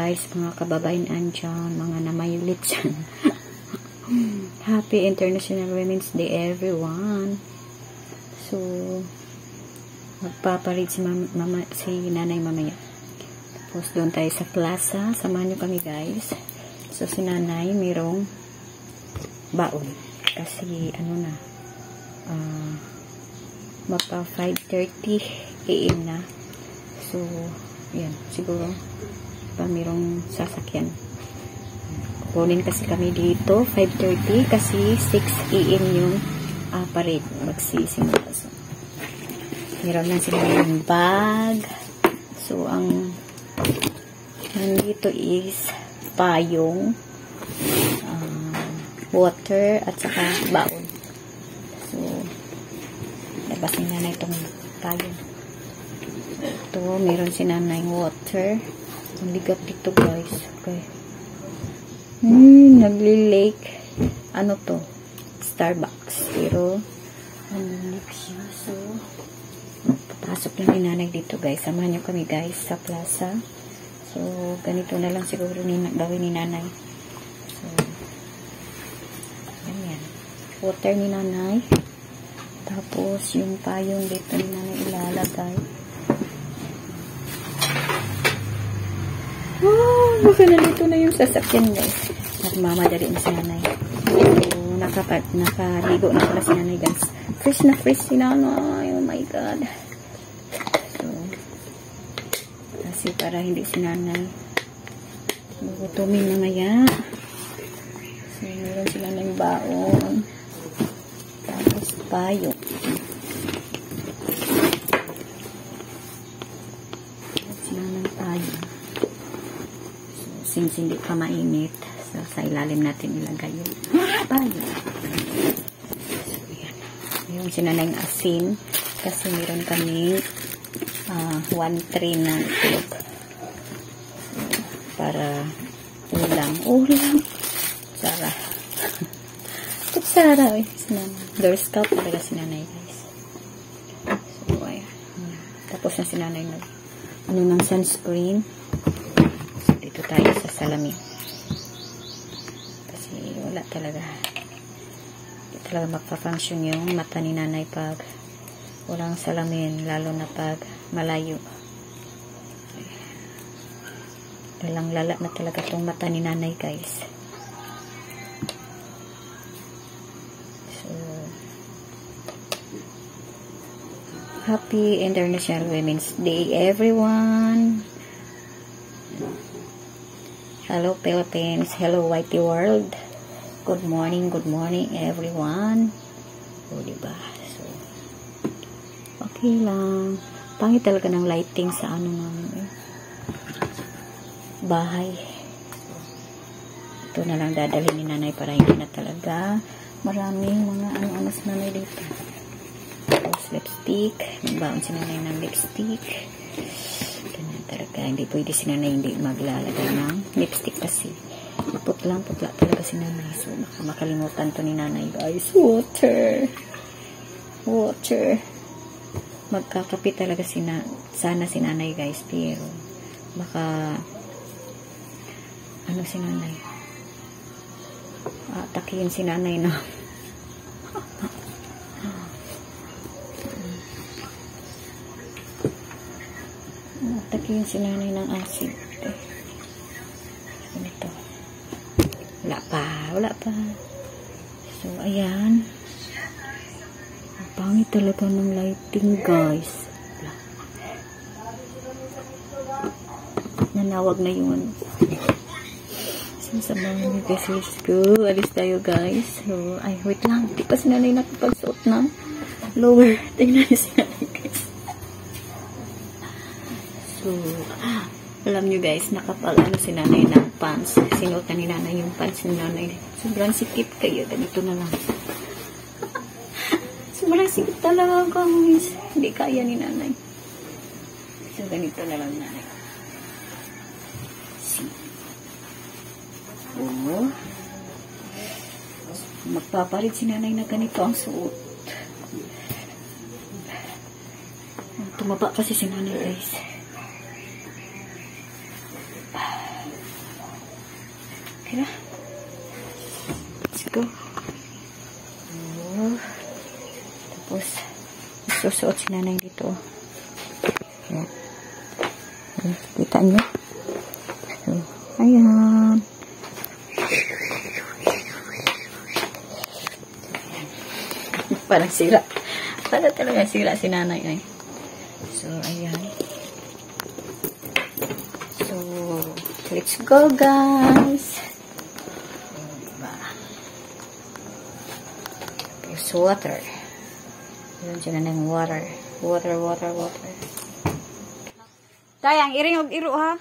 guys, mga kababayan dyan, mga namayilit dyan. Happy International Women's Day everyone. So, magpaparid si nanay mamaya. Tapos doon tayo sa plaza. Samahan nyo kami guys. So, si nanay mayroong baon. Kasi, ano na, magpa 5:30 AM na. So, yan. Siguro, mayroong sasakyan. Kunin kasi kami dito, 5:30 kasi 6 AM yung parade. Magsisimula. So, meron lang sila yung bag. So, ang nandito is payong, water, at saka baon. So, labasin na itong payong. Ito, meron si nanay water. Ang ligat dito guys. Okay. Nagli-lake. Ano to? Starbucks. Pero, lake siya. So, papasok na ni nanay dito guys. Samahan niyo kami guys sa plaza. So, ganito na lang siguro gawin ni nanay. So, yan. Water ni nanay. Tapos, yung payong dito ni nanay ilalagay. Baka nandito na yung sasakyan guys. Nagmamadali na si nanay. So, nakaligo na pala si nanay guys. Fresh na fresh si nanay. Oh my god. So, kasi para hindi si nanay magutumin na ngaya. So, meron sila ng baon. Tapos payo. Sila ng payo. So, since hindi pa mainit, so, sa ilalim natin ilagay yung payo. So, yan. Yung sinanay ng asin. Kasi meron kami 1 tray na itlog. So, para ulam. Sarah. Sarah, Girl Scout talaga si nanay, guys. So, ayan. Tapos na si nanay ng sunscreen. So, dito tayo sa salamin. Kasi wala talaga. Hindi talaga magpa-function yung mata ni nanay pag walang salamin, lalo na pag malayo. Lalang-lala na talaga tong mata ni nanay, guys. Happy International Women's Day, everyone. Hello, Philippines. Hello, Whitey World. Good morning, everyone. O, diba? So, okay lang. Pangit talaga ng lighting sa bahay. Ito na lang dadalhin ni nanay para hindi na talaga maraming mga ano sa nanay dito. Lipstick. Nagbaon si nanay ng lipstick. Ganun talaga. Hindi pwede si nanay hindi maglalagay ng lipstick kasi putla talaga si nanay. So, makalimutan to ni nanay, guys. Water. Magkakape talaga sana si nanay, guys. Pero, baka si nanay? Atakihin si nanay na takihin si nanay ng acid. Ganito. Wala pa. So, ayan. Ang pangit talaga ng lighting, guys. Nanawag na yun. Sinasabahan niyo kasi ko. Alis tayo, guys. So, wait lang. Di pa si nanay nakapagsuot ng lower. Tingnan niyo si nanay, guys. So, alam nyo guys, si nanay ng pants. Sinuot na ni nanay yung pants ni nanay. Sobrang sikip kayo. Ganito na lang. Sobrang sikip talaga guys. Hindi kaya ni nanay. So, ganito na lang nanay. So, magpapalit si nanay na ganito ang suot. Tumaba kasi si nanay guys. Okay na. Let's go. Tapos, susuot si nanay dito. Ayan. Kita nyo? So, ayan. Parang sira. Parang talaga sira si nanay. Ay. So, ayan. So, let's go, guys. There's water. Yun siya na ng water. Water. Tayang, iring og iro, ha?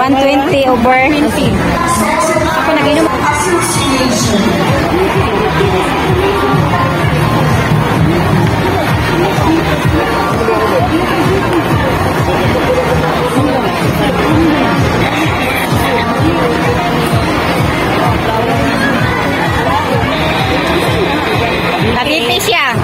$120 over 20. Ako nag-inom. Nakiti siya.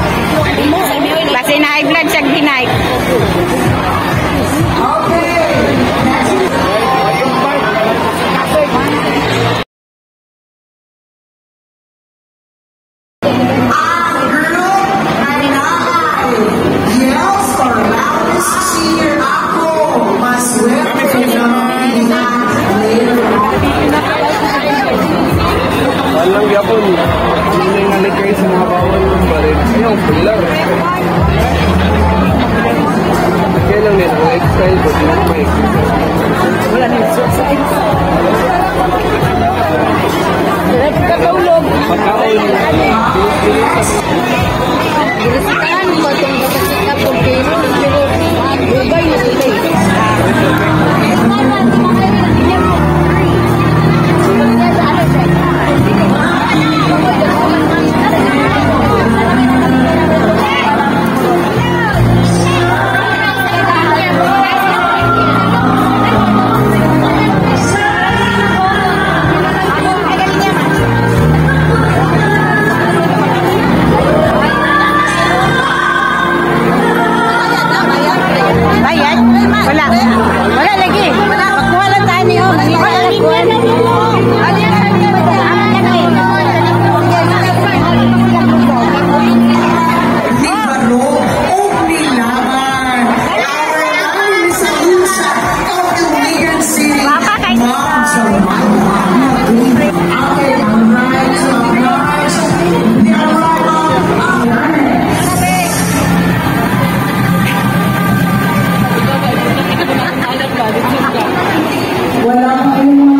Amen.